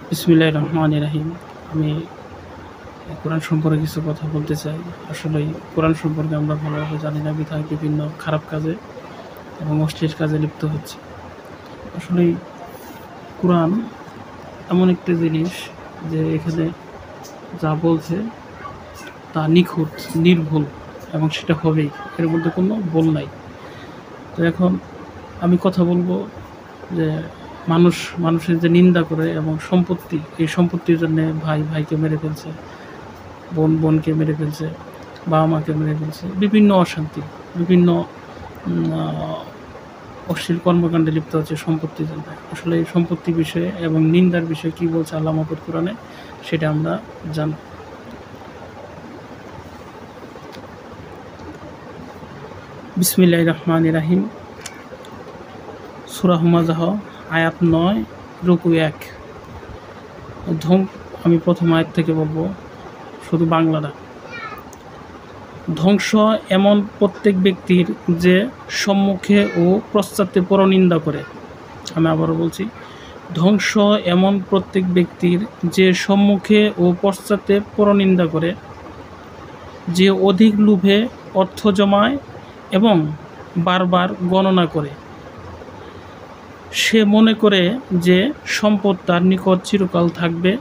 বিসমিল্লাহির রহমানির রহিম। আমি কোরআন সম্পর্কে কিছু কথা বলতে চাই। আসলেই কোরআন সম্পর্কে আমরা ভালোভাবে জানি না বিধায় বিভিন্ন খারাপ কাজে এবং অশ্লীল কাজে লিপ্ত হচ্ছে। আসলেই কোরআন এমন একটি জিনিস যে এখানে যা বলছে তা নিখুঁত, নির্ভুল এবং সেটা হবেই। এর মধ্যে কোনো ভুল নাই। তো এখন আমি কথা বলবো যে মানুষের যে নিন্দা করে এবং সম্পত্তি, এই সম্পত্তির জন্যে ভাই ভাইকে মেরে ফেলছে, বোন বোনকে মেরে ফেলছে, বাবা মাকে মেরে ফেলছে, বিভিন্ন অশান্তি, বিভিন্ন অশ্লীল কর্মকাণ্ডে লিপ্ত হচ্ছে সম্পত্তির জন্য। আসলে এই সম্পত্তি বিষয়ে এবং নিন্দার বিষয়ে কী বলছে আল্লাহ মাহফুজ কোরআনে, সেটা আমরা জানি। বিসমিল্লাহির রহমানির রহিম। সূরা হুমাযাহ আয়াত 9 রুকু 1। আমি প্রথম আয়াত থেকে বলবো, শুধু বাংলাটা। ধ্বংস এমন প্রত্যেক ব্যক্তির যে সম্মুখে ও পশ্চাতে পরনিন্দা করে। আমি আবারও বলছি, ধ্বংস এমন প্রত্যেক ব্যক্তির যে সম্মুখে ও পশ্চাতে পরনিন্দা করে, যে অধিক লোভে অর্থ জমায় এবং বারবার গণনা করে। সে মনে করে যে সম্পদ তার নিকট চিরকাল থাকবে।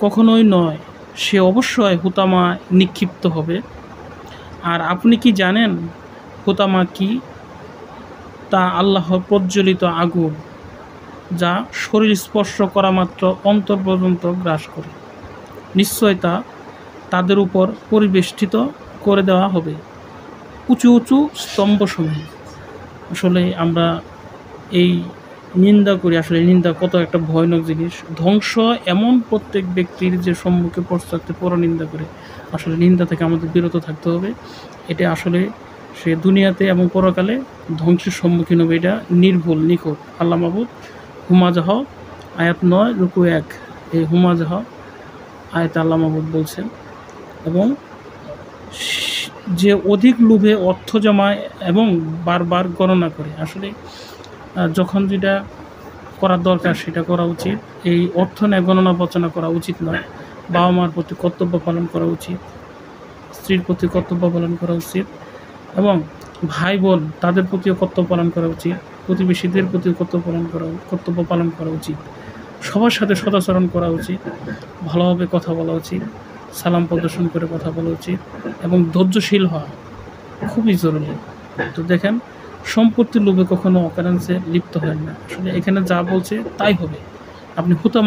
কখনোই নয়, সে অবশ্যই হুতামায় নিক্ষিপ্ত হবে। আর আপনি কি জানেন হুতামা কি? তা আল্লাহর প্রজ্বলিত আগুন, যা শরীর স্পর্শ করা মাত্র অন্তর পর্যন্ত গ্রাস করে। নিশ্চয় তা তাদের উপর পরিবেষ্টিত করে দেওয়া হবে উঁচু উঁচু স্তম্ভসমূহ। আসলে আমরা এই নিন্দা করি, আসলে নিন্দা কত একটা ভয়ানক জিনিস। ধ্বংস এমন প্রত্যেক ব্যক্তির যে সম্মুখে পশ্চাতে পরনিন্দা করে। আসলে নিন্দা থেকে আমাদের বিরত থাকতে হবে। এটা আসলে সে দুনিয়াতে এবং পরকালে ধ্বংসের সম্মুখীন হবে। এটা নির্ভুল, নিখুঁত। আল্লাহ মাহফুজ হুমাযাহ আয়াত 9 রুকু 1, এই হুমাযাহ আয়াতে আল্লাহ মাহফুজ বলছেন। এবং যে অধিক লোভে অর্থ জমায় এবং বারবার গণনা করে। আসলে যখন যেটা করার দরকার সেটা করা উচিত। এই অর্থ নিয়ে গণনা বচনা করা উচিত নয়। বাবা মার প্রতি কর্তব্য পালন করা উচিত, স্ত্রীর প্রতি কর্তব্য পালন করা উচিত, এবং ভাই বোন তাদের প্রতিও কর্তব্য পালন করা উচিত, প্রতিবেশীদের প্রতিও কর্তব্য পালন করা উচিত। সবার সাথে সদাচরণ করা উচিত, ভালোভাবে কথা বলা উচিত, সালাম প্রদর্শন করে কথা বলা উচিত, এবং ধৈর্যশীল হওয়া খুবই জরুরি। তো দেখেন, সম্পত্তির লোভে কখনো অকারেন্সে লিপ্ত হয় না। আসলে এখানে যা বলছে তাই হবে। আপনি হুতাম